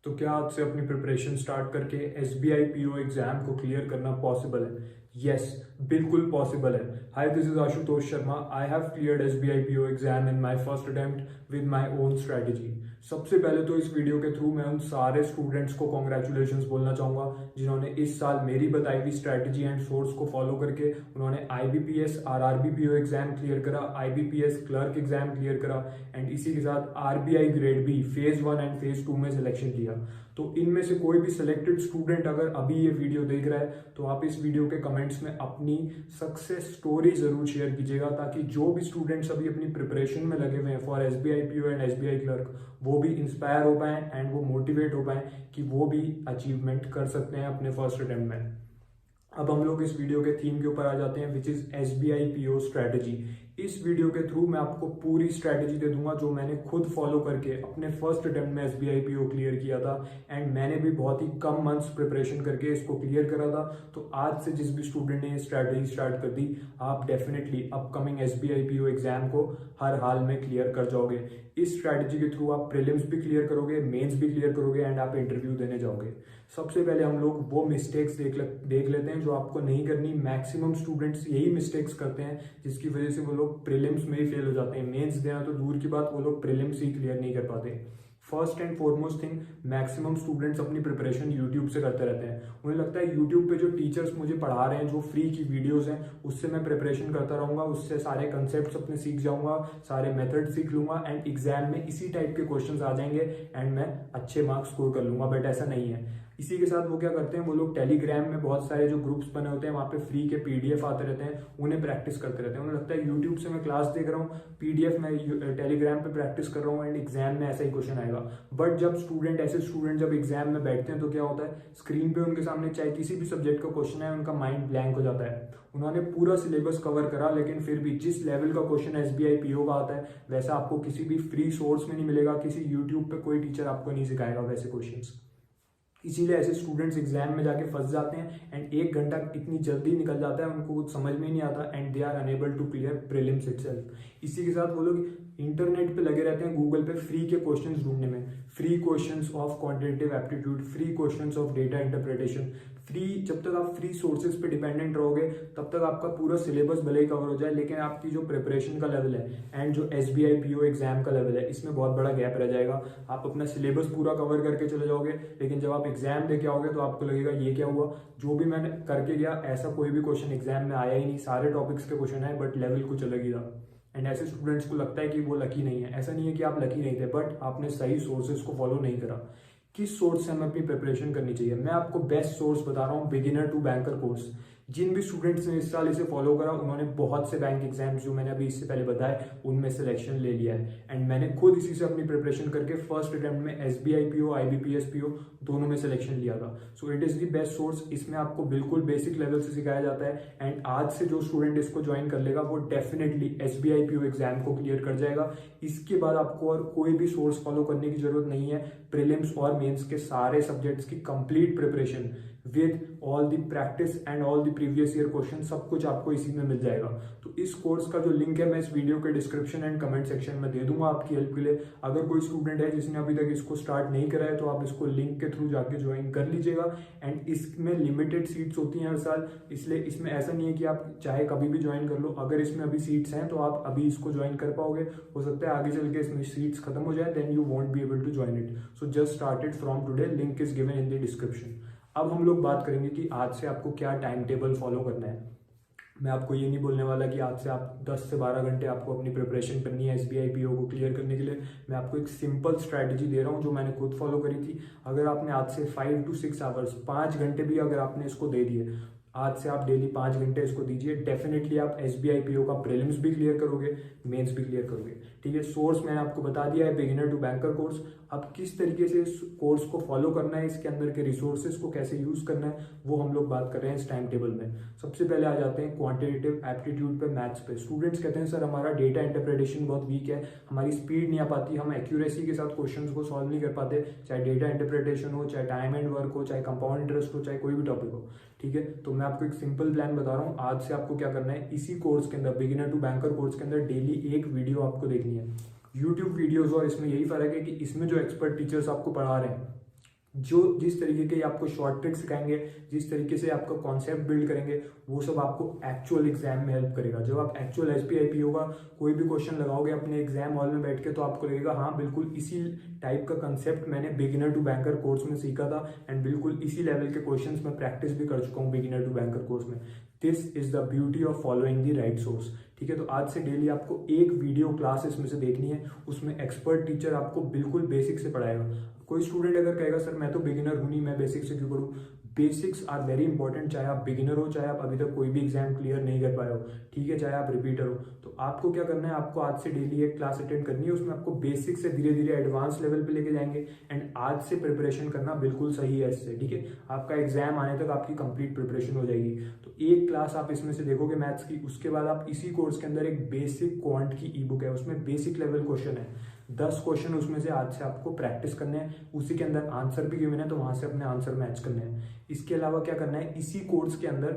तो क्या आपसे अपनी प्रिपरेशन स्टार्ट करके एसबीआई पीओ एग्जाम को क्लियर करना पॉसिबल है? यस, बिल्कुल पॉसिबल है। Hi, this is Ashutosh Sharma. I have cleared SBI PO exam in my first attempt with my own strategy. सबसे पहले तो इस वीडियो के थ्रू मैं उन सारे स्टूडेंट्स को कॉन्ग्रेचुलेशंस बोलना चाहूंगा जिन्होंने इस साल मेरी बताई हुई स्ट्रेटजी एंड सोर्स को फॉलो करके उन्होंने IBPS RRB PO exam clear करा, आईबीपीएस क्लर्क एग्जाम क्लियर करा एंड इसी के साथ RBI grade B phase 1 and phase 2 में सिलेक्शन लिया। तो इनमें से कोई भी सिलेक्टेड स्टूडेंट अगर अभी ये वीडियो देख रहा है तो आप इस वीडियो के कमेंट्स में अपनी सक्सेस स्टोरी जरूर शेयर कीजिएगा, ताकि जो भी स्टूडेंट्स अभी अपनी प्रिपरेशन में लगे हुए हैं for SBI PO and SBI clerk, वो भी इंस्पायर हो पाए एंड वो मोटिवेट हो पाए कि वो भी अचीवमेंट कर सकते हैं अपने फर्स्ट अटेम्प्ट में। अब हम लोग इस वीडियो के थीम के ऊपर आ जाते हैं, which is SBI PO strategy. इस वीडियो के थ्रू मैं आपको पूरी स्ट्रेटजी दे दूंगा जो मैंने खुद फॉलो करके अपने फर्स्ट अटेम्प्ट में एसबीआई पीओ क्लियर किया था एंड मैंने भी बहुत ही कम मंथ्स प्रिपरेशन करके इसको क्लियर करा था। तो आज से जिस भी स्टूडेंट ने ये स्ट्रेटजी स्टार्ट कर दी, आप definitely upcoming SBI PO exam को हर हाल में क्लियर कर जाओगे। इस स्ट्रेटजी के थ्रू आप प्रीलिम्स भी क्लियर करोगे, मेंस भी क्लियर करोगे एंड आप इंटरव्यू देने जाओगे। सबसे पहले हम लोग वो मिस्टेक्स देख लेते हैं जो आपको नहीं करनी। मैक्सिमम स्टूडेंट्स यही मिस्टेक्स करते हैं जिसकी वजह से वो लोग प्रीलिम्स में ही फेल हो जाते हैं। मेंस देना तो दूर की बात, वो लोग प्रीलिम्स ही क्लियर नहीं कर पाते। First and foremost thing, maximum students अपनी प्रिपरेशन यूट्यूब से करते रहते हैं। उन्हें लगता है यूट्यूब पे जो टीचर्स मुझे पढ़ा रहे हैं, जो फ्री की वीडियोस हैं, उससे मैं प्रिपरेशन करता रहूंगा, उससे सारे कंसेप्ट्स अपने सीख जाऊंगा, सारे मेथड सीख लूंगा एंड एग्जाम में इसी टाइप के क्वेश्चंस आ जाएंगे एंड मैं अच्छे मार्क्स स्कोर कर लूंगा। बट ऐसा नहीं है। इसी के साथ वो क्या करते हैं, वो लोग टेलीग्राम में बहुत सारे जो ग्रुप्स बने होते हैं वहाँ पे फ्री के पीडीएफ आते रहते हैं, उन्हें प्रैक्टिस करते रहते हैं। उन्हें लगता है यूट्यूब से मैं क्लास देख रहा हूँ, पीडीएफ में टेलीग्राम पे प्रैक्टिस कर रहा हूँ एंड एग्जाम में ऐसा ही क्वेश्चन आएगा। बट जब स्टूडेंट जब एग्जाम में बैठते हैं तो क्या होता है, स्क्रीन पे उनके सामने चाहे किसी भी सब्जेक्ट का क्वेश्चन है, उनका माइंड ब्लैंक हो जाता है। उन्होंने पूरा सिलेबस कवर करा लेकिन फिर भी जिस लेवल का क्वेश्चन एसबीआई पीओ का आता है वैसा आपको किसी भी फ्री सोर्स में नहीं मिलेगा, किसी यूट्यूब पे कोई टीचर आपको नहीं सिखाएगा वैसे क्वेश्चंस। इसीलिए ऐसे स्टूडेंट्स एग्जाम में जाके फंस जाते हैं एंड 1 घंटा इतनी जल्दी निकल जाता है, उनको कुछ समझ में ही नहीं आता and they are unable to clear prelims itself. इसी के साथ वो लोग इंटरनेट पे लगे रहते हैं गूगल पे फ्री के क्वेश्चंस ढूंढने में, free questions of quantitative aptitude, free questions of data interpretation. Free, जब तक आप फ्री सोर्सेज पे डिपेंडेंट रहोगे तब तक आपका पूरा सिलेबस भले ही कवर हो जाए, लेकिन आपकी जो प्रिपरेशन का लेवल है एंड जो एसबीआई पीओ एग्जाम का लेवल है, इसमें बहुत बड़ा गैप रह जाएगा। आप अपना सिलेबस पूरा कवर करके चले जाओगे लेकिन जब आप एग्जाम देके आओगे तो आपको लगेगा ये क्या हुआ, जो भी मैंने करके गया ऐसा कोई भी क्वेश्चन एग्जाम में आया ही नहीं। सारे टॉपिक्स के क्वेश्चन आए बट लेवल कुछ अलग ही था एंड ऐसे स्टूडेंट्स को लगता है कि वो लकी नहीं है। ऐसा नहीं है कि आप लकी नहीं थे, बट आपने सही सोर्सेज को फॉलो नहीं करा। किस सोर्स से हमें अपनी प्रिपरेशन करनी चाहिए, मैं आपको बेस्ट सोर्स बता रहा हूँ, बिगिनर टू बैंकर कोर्स। जिन भी स्टूडेंट्स ने इस साल इसे फॉलो करा उन्होंने बहुत से बैंक एग्जाम्स जो मैंने अभी इससे पहले बताए उनमें सिलेक्शन ले लिया है एंड मैंने खुद इसी से अपनी प्रिपरेशन करके फर्स्ट अटेम्प्ट में एसबीआई पीओ आईबीपीएस पीओ दोनों में सिलेक्शन लिया था। So it is the best source. इसमें आपको बिल्कुल बेसिक लेवल से सिखाया जाता है एंड आज से जो स्टूडेंट इसको ज्वाइन कर लेगा वो डेफिनेटली एसबीआई पीओ एग्जाम को क्लियर कर जाएगा। इसके बाद आपको और कोई भी सोर्स फॉलो करने की जरूरत नहीं है। प्रीलिम्स और मेंस के सारे सब्जेक्ट्स की complete preparation with all the practice and all the previous year question, सब कुछ आपको इसी में मिल जाएगा। तो इस कोर्स का जो लिंक है मैं इस वीडियो के डिस्क्रिप्शन एंड कमेंट सेक्शन में दे दूंगा आपकी हेल्प के लिए। अगर कोई स्टूडेंट है जिसने अभी तक इसको स्टार्ट नहीं करा है तो आप इसको लिंक के थ्रू जाके ज्वाइन कर लीजिएगा एंड इसमें लिमिटेड सीट्स होती हैं हर साल, इसलिए इसमें ऐसा नहीं है कि आप चाहे कभी भी ज्वाइन कर लो। अगर इसमें अभी सीट्स हैं तो आप अभी इसको ज्वाइन कर पाओगे, हो सकता है आगे चल के इसमें सीट्स खत्म हो जाए, then you won't be able to join it. So just start it from today, link is given in the description. अब हम लोग बात करेंगे कि आज से आपको क्या टाइम टेबल फॉलो करना है। मैं आपको ये नहीं बोलने वाला कि आज से आप 10 से 12 घंटे आपको अपनी प्रिपरेशन करनी है एसबीआई पीओ को क्लियर करने के लिए। मैं आपको एक सिंपल स्ट्रैटेजी दे रहा हूँ जो मैंने खुद फॉलो करी थी। अगर आपने आज से 5 to 6 आवर्स, 5 घंटे भी अगर आपने इसको दे दिए, आज से आप डेली 5 घंटे इसको दीजिए, डेफिनेटली आप एसबीआई पीओ का प्रीलिम्स भी क्लियर करोगे, मेंस भी क्लियर करोगे। ठीक है, सोर्स मैंने आपको बता दिया है, बिगिनर टू बैंकर कोर्स। अब किस तरीके से इस कोर्स को फॉलो करना है, इसके अंदर के रिसोर्सेज को कैसे यूज करना है, वो हम लोग बात कर रहे हैं इस टाइम टेबल में। सबसे पहले आ जाते हैं क्वांटिटेटिव एप्टीट्यूड पे, मैथ्स पे। स्टूडेंट्स कहते हैं सर हमारा डेटा इंटरप्रिटेशन बहुत वीक है, हमारी स्पीड नहीं आ पाती, हम एक्यूरेसी के साथ क्वेश्चंस को सॉल्व नहीं कर पाते, चाहे डेटा इंटरप्रिटेशन हो, चाहे टाइम एंड वर्क हो, चाहे कंपाउंड इंटरेस्ट हो, चाहे कोई भी टॉपिक हो। ठीक है, तो मैं आपको एक सिंपल प्लान बता रहा हूँ। आज से आपको क्या करना है, इसी कोर्स के अंदर, बिगिनर टू बैंकर कोर्स के अंदर डेली एक वीडियो आपको देखनी है। यूट्यूब वीडियोस और इसमें यही फर्क है कि इसमें जो एक्सपर्ट टीचर्स आपको पढ़ा रहे हैं जो जिस तरीके के आपको शॉर्ट ट्रिक सिखाएंगे, जिस तरीके से आपका कॉन्सेप्ट बिल्ड करेंगे, वो सब आपको एक्चुअल एग्जाम में हेल्प करेगा। जब आप एक्चुअल एसबीआई पीओ का कोई भी क्वेश्चन लगाओगे अपने एग्जाम हॉल में बैठ के, तो आपको लगेगा हाँ बिल्कुल इसी टाइप का कंसेप्ट मैंने बिगिनर टू बैंकर कोर्स में सीखा था, एंड बिल्कुल इसी लेवल के क्वेश्चंस मैं प्रैक्टिस भी कर चुका हूँ बिगिनर टू बैंकर कोर्स में। This is the beauty of following the right source. ठीक है, तो आज से डेली आपको एक वीडियो क्लास इसमें से देखनी है, उसमें एक्सपर्ट टीचर आपको बिल्कुल बेसिक से पढ़ाएगा। कोई स्टूडेंट अगर कहेगा सर मैं तो बिगिनर हूं नहीं, मैं बेसिक से क्यों करूं? बेसिक्स आर वेरी इंपॉर्टेंट, चाहे आप बिगिनर हो, चाहे आप अभी तक कोई भी एग्जाम क्लियर नहीं कर पाए हो, ठीक है, चाहे आप रिपीटर हो। तो आपको क्या करना है, आपको आज से डेली एक क्लास अटेंड करनी है, उसमें आपको बेसिक से धीरे धीरे एडवांस लेवल पे लेके जाएंगे, एंड आज से प्रिपरेशन करना बिल्कुल सही है इससे। ठीक है, आपका एग्जाम आने तक आपकी कंप्लीट प्रिपरेशन हो जाएगी। तो एक क्लास आप इसमें से देखोगे मैथ्स की, उसके बाद आप इसी कोर्स के अंदर एक बेसिक क्वांट की ई बुक है, उसमें बेसिक लेवल क्वेश्चन है, 10 क्वेश्चन उसमें से आज से आपको प्रैक्टिस करने हैं। उसी के अंदर आंसर भी गिवन है, तो वहां से अपने आंसर मैच करने हैं। इसके अलावा क्या करना है, इसी कोर्स के अंदर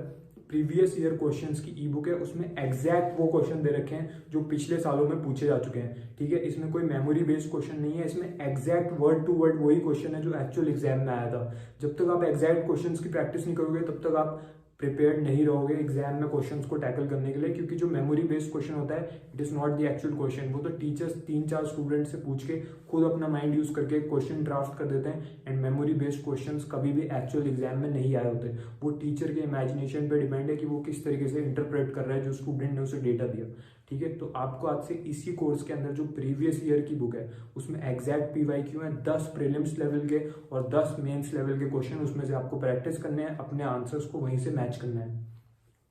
प्रीवियस ईयर क्वेश्चंस की ई बुक है, उसमें एग्जैक्ट वो क्वेश्चन दे रखे हैं जो पिछले सालों में पूछे जा चुके हैं। ठीक है, इसमें कोई मेमोरी बेस्ड क्वेश्चन नहीं है, इसमें एग्जैक्ट वर्ड टू वर्ड वही क्वेश्चन है जो एक्चुअल एग्जाम में आया था। जब तक आप एग्जैक्ट क्वेश्चंस की प्रैक्टिस नहीं करोगे, तब तक आप प्रिपेयर्ड नहीं रहोगे एग्जाम में क्वेश्चंस को टैकल करने के लिए, क्योंकि जो मेमोरी बेस्ड क्वेश्चन होता है it is not the actual question. वो तो टीचर्स 3-4 स्टूडेंट से पूछ के खुद अपना माइंड यूज करके क्वेश्चन ड्राफ्ट कर देते हैं, एंड मेमोरी बेस्ड क्वेश्चंस कभी भी एक्चुअल एग्जाम में नहीं आए होते। वो टीचर के इमेजिनेशन पे डिपेंड है कि वो किस तरीके से इंटरप्रेट कर रहा है जो स्टूडेंट ने उसे डेटा दिया। ठीक है, तो आपको आज से इसी कोर्स के अंदर जो प्रीवियस ईयर की बुक है, उसमें एग्जैक्ट पीवाईक्यू है, 10 प्रीलिम्स लेवल के और 10 मेंस लेवल के क्वेश्चन उसमें से आपको प्रैक्टिस करने हैं, अपने आंसर्स को वहीं से मैच करना है।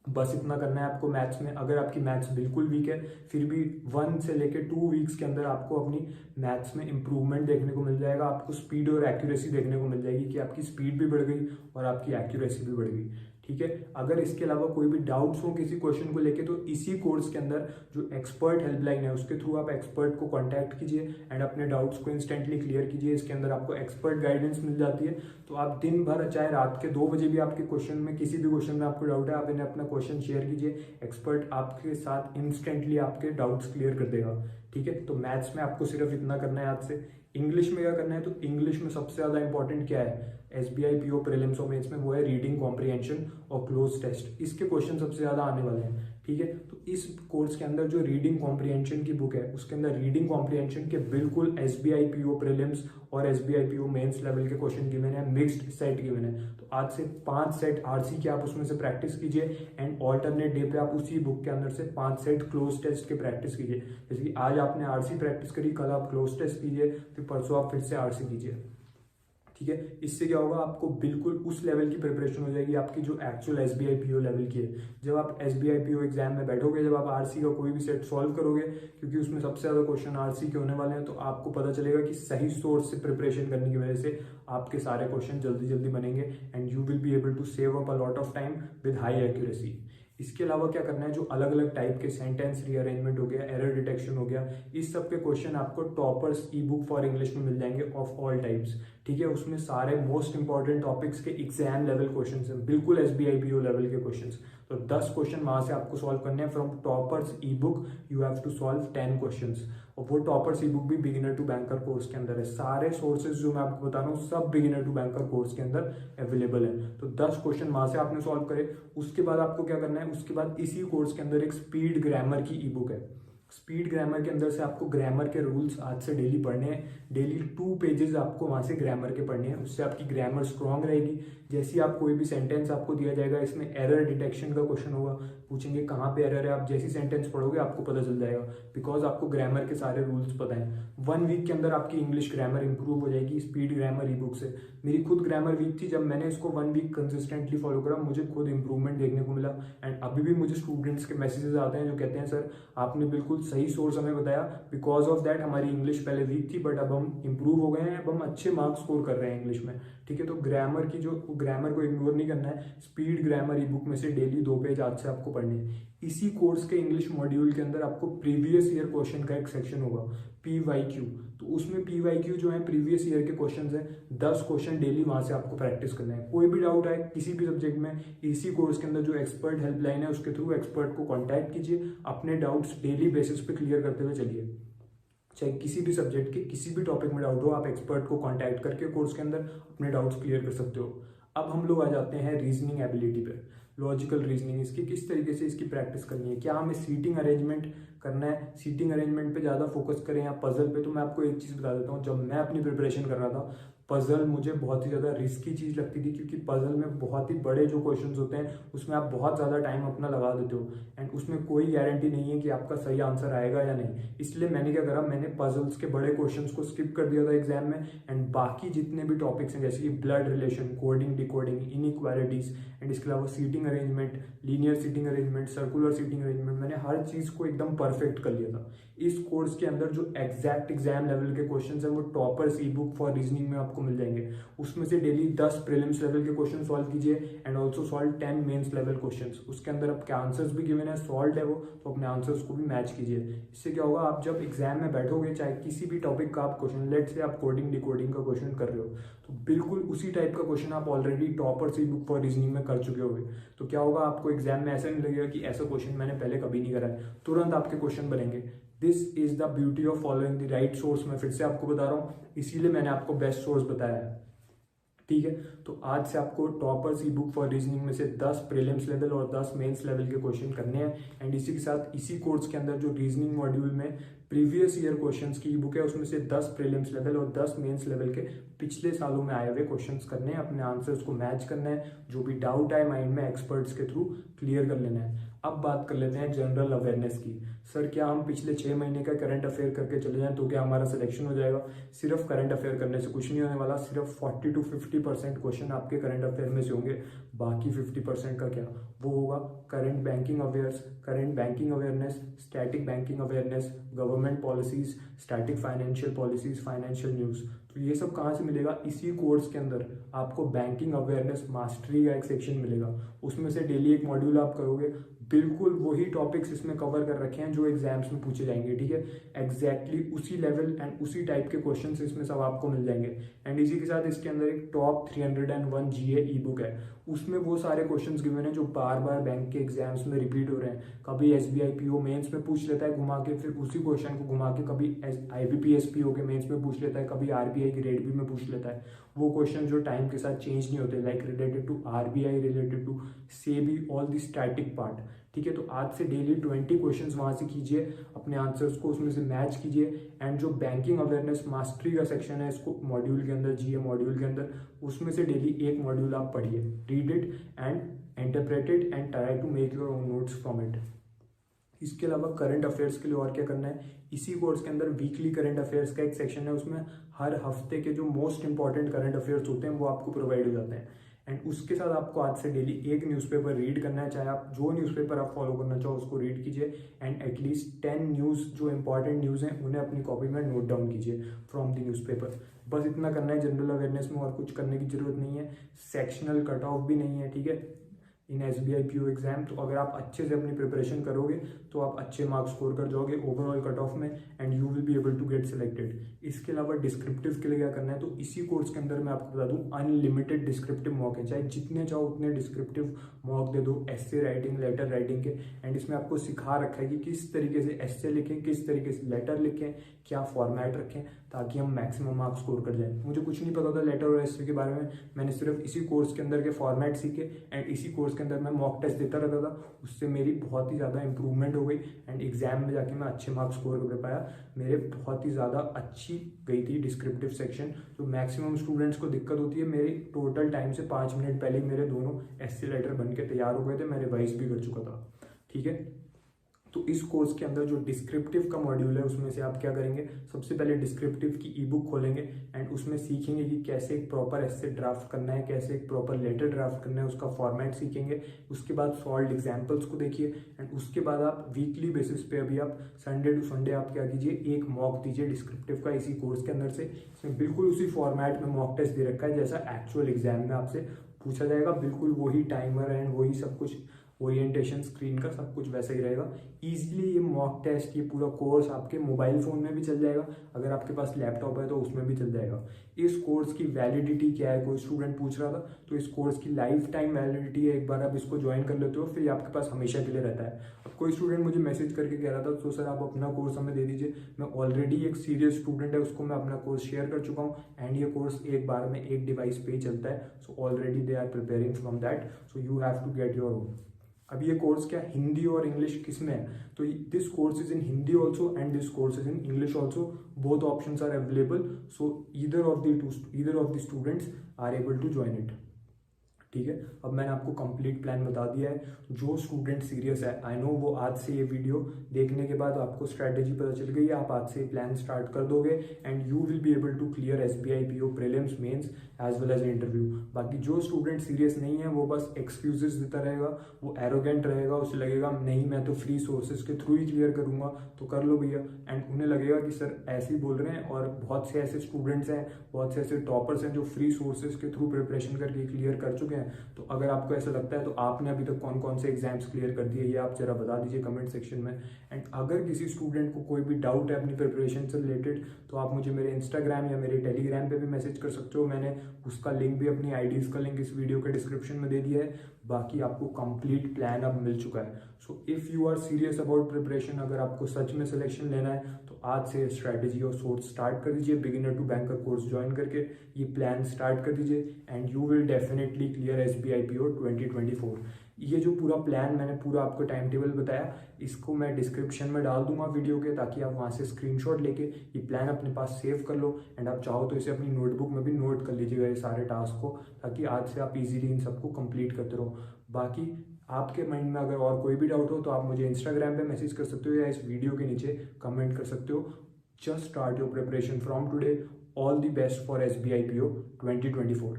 बस इतना करना है आपको मैथ्स में। अगर आपकी मैथ्स बिल्कुल वीक है, फिर भी 1 से लेकर 2 वीक्स के अंदर आपको अपनी मैथ्स में इंप्रूवमेंट देखने को मिल जाएगा। आपको स्पीड और एक्यूरेसी देखने को मिल जाएगी कि आपकी स्पीड भी बढ़ गई और आपकी एक्यूरेसी भी बढ़ गई। ठीक है, अगर इसके अलावा कोई भी डाउट्स हो किसी क्वेश्चन को लेके, तो इसी कोर्स के अंदर जो एक्सपर्ट हेल्पलाइन है उसके थ्रू आप एक्सपर्ट को कांटेक्ट कीजिए एंड अपने डाउट्स को इंस्टेंटली क्लियर कीजिए। इसके अंदर आपको एक्सपर्ट गाइडेंस मिल जाती है, तो आप दिन भर चाहे रात के 2 बजे भी आपके क्वेश्चन में किसी भी क्वेश्चन में आपको डाउट है, आप इन्हें अपना क्वेश्चन शेयर कीजिए, एक्सपर्ट आपके साथ इंस्टेंटली आपके डाउट्स क्लियर कर देगा। ठीक है, तो मैथ्स में आपको सिर्फ इतना करना है आज से। इंग्लिश में क्या करना है, तो इंग्लिश में सबसे ज्यादा इंपॉर्टेंट क्या है एसबीआई पीओ प्रीलिम्स और मेंस में, वो है रीडिंग कॉम्प्रिहेंशन और क्लोज टेस्ट। इसके क्वेश्चन सबसे ज्यादा आने वाले हैं। ठीक है, तो इस कोर्स के अंदर जो रीडिंग कॉम्प्रिहेंशन की बुक है, उसके अंदर रीडिंग कॉम्प्रिहेंशन के बिल्कुल एसबीआई पीओ प्रीलिम्स और एसबीआई पीओ मेंस लेवल के क्वेश्चन गिवन है, मिक्स्ड सेट गिवन है। तो आज से 5 सेट आरसी के आप उसमें से प्रैक्टिस कीजिए, एंड ऑल्टरनेट डे पे आप उसी बुक के अंदर से 5 सेट क्लोज टेस्ट के प्रैक्टिस कीजिए। जैसे कि आज आपने आरसी प्रैक्टिस करी, कल आप क्लोज टेस्ट कीजिए, फिर परसों आप फिर से आरसी कीजिए। ठीक है, इससे क्या होगा, आपको बिल्कुल उस लेवल की प्रिपरेशन हो जाएगी आपकी जो एक्चुअल एसबीआई पीओ लेवल की है। जब आप एसबीआई पीओ एग्जाम में बैठोगे, जब आप आरसी का कोई भी सेट सॉल्व करोगे, क्योंकि उसमें सबसे ज्यादा क्वेश्चन आरसी के होने वाले हैं, तो आपको पता चलेगा कि सही सोर्स से प्रिपरेशन करने की वजह से आपके सारे क्वेश्चन जल्दी जल्दी बनेंगे, and you will be able to save up a lot of time with high accuracy. इसके अलावा क्या करना है, जो अलग अलग टाइप के सेंटेंस रीअरेंजमेंट हो गया, एरर डिटेक्शन हो गया, इस सब के क्वेश्चन आपको toppers e book for English में मिल जाएंगे ऑफ ऑल टाइप्स। ठीक है, उसमें सारे मोस्ट इंपॉर्टेंट टॉपिक्स के एग्जाम लेवल क्वेश्चंस हैं, बिल्कुल एसबीआई पीओ लेवल के क्वेश्चंस। तो 10 क्वेश्चन वहां से आपको सॉल्व करने हैं from toppers e book. You have to solve 10 questions, और वो टॉपर्स ई बुक भी बिगिनर टू बैंकर कोर्स के अंदर है। सारे सोर्सेज जो मैं आपको बता रहा हूँ सब बिगिनर टू बैंकर कोर्स के अंदर अवेलेबल है। तो 10 क्वेश्चन वहां से आपने सॉल्व करे। उसके बाद आपको क्या करना है, उसके बाद इसी कोर्स के अंदर एक स्पीड ग्रामर की ई बुक है। स्पीड ग्रामर के अंदर से आपको ग्रामर के रूल्स आज से डेली पढ़ने हैं। डेली 2 पेजेस आपको वहां से ग्रामर के पढ़ने हैं, उससे आपकी ग्रामर स्ट्रांग रहेगी। जैसे आप कोई भी सेंटेंस आपको दिया जाएगा, इसमें एरर डिटेक्शन का क्वेश्चन होगा, पूछेंगे कहाँ पे एरर है, आप जैसी सेंटेंस पढ़ोगे आपको पता चल जाएगा, बिकॉज आपको ग्रामर के सारे रूल्स पता है। 1 वीक के अंदर आपकी इंग्लिश ग्रामर इंप्रूव हो जाएगी स्पीड ग्रामर ई बुक से। मेरी खुद ग्रामर वीक थी, जब मैंने इसको 1 वीक कंसिस्टेंटली फॉलो करा, मुझे खुद इंप्रूवमेंट देखने को मिला। एंड अभी भी मुझे स्टूडेंट्स के मैसेजेस आते हैं जो कहते हैं सर आपने बिल्कुल सही सोर्स हमें बताया, बिकॉज ऑफ दैट हमारी इंग्लिश पहले वीक थी बट अब हम इंप्रूव हो गए हैं, अब हम अच्छे मार्क्स स्कोर कर रहे हैं इंग्लिश में। ठीक है, तो ग्रामर को इग्नोर नहीं करना है। स्पीड ग्रामर ई बुक में से डेली 2 पेज आज से आपको पढ़ने हैं। इसी कोर्स के इंग्लिश मॉड्यूल के अंदर आपको प्रीवियस ईयर क्वेश्चन का एक सेक्शन होगा, पीवाईक्यू। तो उसमें पीवाईक्यू जो है प्रीवियस ईयर के क्वेश्चन है, 10 क्वेश्चन डेली वहां से आपको प्रैक्टिस करना है। कोई भी डाउट है किसी भी सब्जेक्ट में, इसी कोर्स के अंदर जो एक्सपर्ट हेल्पलाइन है उसके थ्रू एक्सपर्ट को कॉन्टैक्ट कीजिए, अपने डाउट्स डेली बेसिस पे क्लियर करते हुए चलिए। चाहे किसी भी सब्जेक्ट के किसी भी टॉपिक में डाउट हो, आप एक्सपर्ट को कांटेक्ट करके कोर्स के अंदर अपने डाउट्स क्लियर कर सकते हो। अब हम लोग आ जाते हैं रीजनिंग एबिलिटी पे। लॉजिकल रीजनिंग, इसकी किस तरीके से इसकी प्रैक्टिस करनी है, क्या हमें सीटिंग अरेंजमेंट करना है, सीटिंग अरेंजमेंट पे ज़्यादा फोकस करें या पजल पे। तो मैं आपको एक चीज़ बता देता हूँ, जब मैं अपनी प्रिपरेशन कर रहा था, पजल मुझे बहुत ही ज़्यादा रिस्की चीज़ लगती थी, क्योंकि पजल में बहुत ही बड़े जो क्वेश्चंस होते हैं उसमें आप बहुत ज़्यादा टाइम अपना लगा देते हो एंड उसमें कोई गारंटी नहीं है कि आपका सही आंसर आएगा या नहीं। इसलिए मैंने क्या करा, मैंने पजल्स के बड़े क्वेश्चंस को स्किप कर दिया था एग्जाम में एंड बाकी जितने भी टॉपिक्स हैं जैसे कि blood relation, coding, decoding, inequalities and इसके अलावा seating arrangement, linear seating arrangement, circular seating arrangement, मैंने हर चीज़ को एकदम परफेक्ट कर लिया था। इस कोर्स के अंदर जो एग्जैक्ट एग्जाम लेवल के क्वेश्चन हैं वो toppers e book for reasoning में आपको मिल जाएंगे। उसमें से डेली 10 प्रीलिम्स लेवल के क्वेश्चन सॉल्व कीजिए and also solve 10 mains level questions. उसके अंदर आपके आंसर्स भी गिवन है, सॉल्व है वो, तो अपने आंसर्स को भी मैच कीजिए। इससे क्या होगा, आप जब एग्जाम में बैठोगे, चाहे किसी भी टॉपिक का आप क्वेश्चन, लेट से आप कोडिंग डिकोडिंग का क्वेश्चन कर रहे हो, तो बिल्कुल उसी टाइप का क्वेश्चन आप already toppers e book for reasoning में कर चुके होगे। तो क्या होगा, आपको एग्जाम में ऐसा नहीं लगेगा कि ऐसा क्वेश्चन मैंने पहले कभी नहीं करा है, तुरंत आपके क्वेश्चन बनेंगे। This is the beauty of following the right source. मैं फिर से आपको बता रहा हूँ, इसीलिए मैंने आपको बेस्ट सोर्स बताया है। ठीक है, तो आज से आपको toppers e book for reasoning में से 10 प्रीलिम्स लेवल और 10 मेंस लेवल के क्वेश्चन करने हैं एंड इसी के साथ इसी कोर्स के अंदर जो रीजनिंग मॉड्यूल में प्रीवियस ईयर क्वेश्चंस की ई बुक है उसमें से 10 प्रीलिम्स लेवल और 10 मेंस लेवल के पिछले सालों में आए हुए क्वेश्चंस करने हैं, अपने आंसर्स को मैच करना है, जो भी डाउट आए माइंड में एक्सपर्ट्स के थ्रू क्लियर कर लेना है। अब बात कर लेते हैं जनरल अवेयरनेस की। सर क्या हम पिछले 6 महीने का करंट अफेयर करके चले जाएं तो क्या हमारा सिलेक्शन हो जाएगा? सिर्फ करंट अफेयर करने से कुछ नहीं होने वाला। सिर्फ 40 to 50% क्वेश्चन आपके करंट अफेयर में से होंगे, बाकी 50% का क्या, वो होगा current banking awareness, current banking awareness, static banking awareness, government policies, static financial policies, financial news. तो ये सब कहाँ से मिलेगा? इसी कोर्स के अंदर आपको बैंकिंग अवेयरनेस मास्टरी का एक सेक्शन मिलेगा, उसमें से डेली एक मॉड्यूल आप करोगे। बिल्कुल वही टॉपिक्स इसमें कवर कर रखे हैं जो एग्जाम्स में पूछे जाएंगे। ठीक है, एग्जैक्टली उसी लेवल एंड उसी टाइप के क्वेश्चंस इसमें सब आपको मिल जाएंगे एंड इसी के साथ इसके अंदर एक टॉप 301 जीए ई बुक है, उसमें वो सारे क्वेश्चंस गिवन हैं जो बार बार बैंक के एग्जाम्स में रिपीट हो रहे हैं। कभी एसबीआई पीओ मेंस में पूछ लेता है घुमा के, फिर उसी क्वेश्चन को घुमा के कभी आईबीपीएस पीओ के मेंस में पूछ लेता है, कभी आरबीआई की रेड बी में पूछ लेता है। वो क्वेश्चन जो टाइम के साथ चेंज नहीं होते, like related to RBI, related to SEBI, all the static part. ठीक है, तो आज से डेली 20 क्वेश्चंस वहां से कीजिए, अपने आंसर्स को उसमें से मैच कीजिए एंड जो बैंकिंग अवेयरनेस मास्टरी का सेक्शन है इसको मॉड्यूल के अंदर, जीए मॉड्यूल के अंदर, उसमें से डेली एक मॉड्यूल आप पढ़िए, read it and interpret it and try to make your own notes from it. इसके अलावा करंट अफेयर्स के लिए और क्या करना है, इसी कोर्स के अंदर वीकली करंट अफेयर्स का एक सेक्शन है, उसमें हर हफ्ते के जो मोस्ट इंपॉर्टेंट करंट अफेयर्स होते हैं वो आपको प्रोवाइड हो जाते हैं एंड उसके साथ आपको आज से डेली एक न्यूज़पेपर रीड करना है। चाहे आप जो न्यूज़पेपर आप फॉलो करना चाहो उसको रीड कीजिए एंड एटलीस्ट 10 न्यूज़ जो इंपॉर्टेंट न्यूज़ हैं उन्हें अपनी कॉपी में नोट डाउन कीजिए फ्रॉम द न्यूज़पेपर। बस इतना करना है जनरल अवेयरनेस में, और कुछ करने की जरूरत नहीं है। सेक्शनल कट ऑफ भी नहीं है, ठीक है, इन एसबीआई पीओ एग्जाम। तो अगर आप अच्छे से अपनी प्रिपरेशन करोगे तो आप अच्छे मार्क्स स्कोर कर जाओगे ओवरऑल कट ऑफ में and you will be able to get selected. इसके अलावा डिस्क्रिप्टिव के लिए क्या करना है, तो इसी कोर्स के अंदर मैं आपको बता दूं अनलिमिटेड डिस्क्रिप्टिव मॉक है, चाहे जितने चाहो उतने डिस्क्रिप्टिव मॉक दे दो, एस्से राइटिंग, लेटर राइटिंग के। एंड इसमें आपको सिखा रखा है कि किस तरीके से एस्से लिखें, किस तरीके से लेटर लिखें, क्या फॉर्मेट रखें ताकि हम मैक्सिमम मार्क्स स्कोर कर जाएं। मुझे कुछ नहीं पता था लेटर और एस्से के बारे में, मैंने सिर्फ इसी कोर्स के अंदर के फॉर्मेट सीखे एंड इसी कोर्स के अंदर मैं मॉक टेस्ट देता रहता था, उससे मेरी बहुत ही ज़्यादा इंप्रूवमेंट हो गई एंड एग्जाम में जाके मैं अच्छे मार्क्स स्कोर कर पाया। मेरे बहुत ही ज़्यादा अच्छी गई थी डिस्क्रिप्टिव सेक्शन। तो मैक्सिमम स्टूडेंट्स को दिक्कत होती है, मेरी टोटल टाइम से 5 मिनट पहले मेरे दोनों एस्से लेटर बन के तैयार हो गए थे, मैं रिवाइज भी कर चुका था। ठीक है, तो इस कोर्स के अंदर जो डिस्क्रिप्टिव का मॉड्यूल है उसमें से आप क्या करेंगे, सबसे पहले डिस्क्रिप्टिव की ई बुक खोलेंगे एंड उसमें सीखेंगे कि कैसे एक प्रॉपर एस्से ड्राफ्ट करना है, कैसे एक प्रॉपर लेटर ड्राफ्ट करना है, उसका फॉर्मेट सीखेंगे। उसके बाद सॉल्व्ड एग्जाम्पल्स को देखिए एंड उसके बाद आप वीकली बेसिस पे, अभी आप संडे टू संडे आप क्या कीजिए, एक मॉक दीजिए डिस्क्रिप्टिव का इसी कोर्स के अंदर से। इसमें बिल्कुल उसी फॉर्मेट में मॉक टेस्ट दे रखा है जैसा एक्चुअल एग्जाम में आपसे पूछा जाएगा, बिल्कुल वही टाइमर एंड वही सब कुछ, ओरिएंटेशन स्क्रीन का सब कुछ वैसा ही रहेगा। ईजिली ये मॉक टेस्ट, ये पूरा कोर्स आपके मोबाइल फ़ोन में भी चल जाएगा, अगर आपके पास लैपटॉप है तो उसमें भी चल जाएगा। इस कोर्स की वैलिडिटी क्या है, कोई स्टूडेंट पूछ रहा था, तो इस कोर्स की लाइफ टाइम वैलिडिटी है। एक बार आप इसको ज्वाइन कर लेते हो फिर ये आपके पास हमेशा के लिए रहता है। अब कोई स्टूडेंट मुझे मैसेज करके कह रहा था तो सर आप अपना कोर्स हमें दे दीजिए, मैं ऑलरेडी एक सीरियस स्टूडेंट है, उसको मैं अपना कोर्स शेयर कर चुका हूँ एंड ये कोर्स एक बार में एक डिवाइस पे ही चलता है। So already they are preparing from that, so you have to get your own. अब ये कोर्स क्या हिंदी और इंग्लिश किस में है, तो this course is in Hindi also and this course is in English also, both options are available, so either of the students are able to join it. ठीक है, अब मैंने आपको कंप्लीट प्लान बता दिया है। जो स्टूडेंट सीरियस है, आई नो वो आज से ये वीडियो देखने के बाद आपको स्ट्रैटेजी पता चल गई है, आप आज से प्लान स्टार्ट कर दोगे and you will be able to clear SBI PO prelims, mains as well as interview. बाकी जो स्टूडेंट सीरियस नहीं है वो बस एक्सक्यूजेस देता रहेगा, वो एरोगेंट रहेगा, उसे लगेगा नहीं मैं तो फ्री सोर्सेज के थ्रू ही क्लियर करूंगा, तो कर लो भैया। एंड उन्हें लगेगा कि सर ऐसे ही बोल रहे हैं, और बहुत से ऐसे स्टूडेंट्स हैं, बहुत से ऐसे टॉपर्स हैं जो फ्री सोर्सेज के थ्रू प्रिपरेशन करके क्लियर कर चुके हैं। तो अगर आपको ऐसा लगता है तो आपने अभी तक कौन कौन से एग्जाम्स क्लियर कर दिए ये आप जरा बता दीजिए कमेंट सेक्शन में। एंड अगर किसी स्टूडेंट को कोई भी डाउट है अपनी प्रिपरेशन से रिलेटेड तो आप मुझे मेरे इंस्टाग्राम या मेरे टेलीग्राम पे भी मैसेज कर सकते हो, मैंने उसका लिंक भी, अपनी आईडीज का लिंक इस वीडियो के डिस्क्रिप्शन में दे दिया है। बाकी आपको कंप्लीट प्लान अब मिल चुका है। So if you are serious about preparation, अगर आपको सच में सिलेक्शन लेना है तो आज से स्ट्रैटेजी और सोर्स स्टार्ट कर दीजिए, beginner to banker course join करके ये प्लान स्टार्ट कर दीजिए and you will definitely clear SBI PO 2024। ये जो पूरा प्लान मैंने पूरा आपको टाइम टेबल बताया, इसको मैं डिस्क्रिप्शन में डाल दूंगा वीडियो के, ताकि आप वहाँ से स्क्रीनशॉट लेके ये प्लान अपने पास सेव कर लो एंड आप चाहो तो इसे अपनी नोटबुक में भी नोट कर लीजिएगा ये सारे टास्क को, ताकि आज से आप इजीली इन सबको कंप्लीट करते रहो। बाकी आपके माइंड में अगर और कोई भी डाउट हो तो आप मुझे इंस्टाग्राम पे मैसेज कर सकते हो या इस वीडियो के नीचे कमेंट कर सकते हो। Just start your preparation from today. All the best for SBI PO 2024।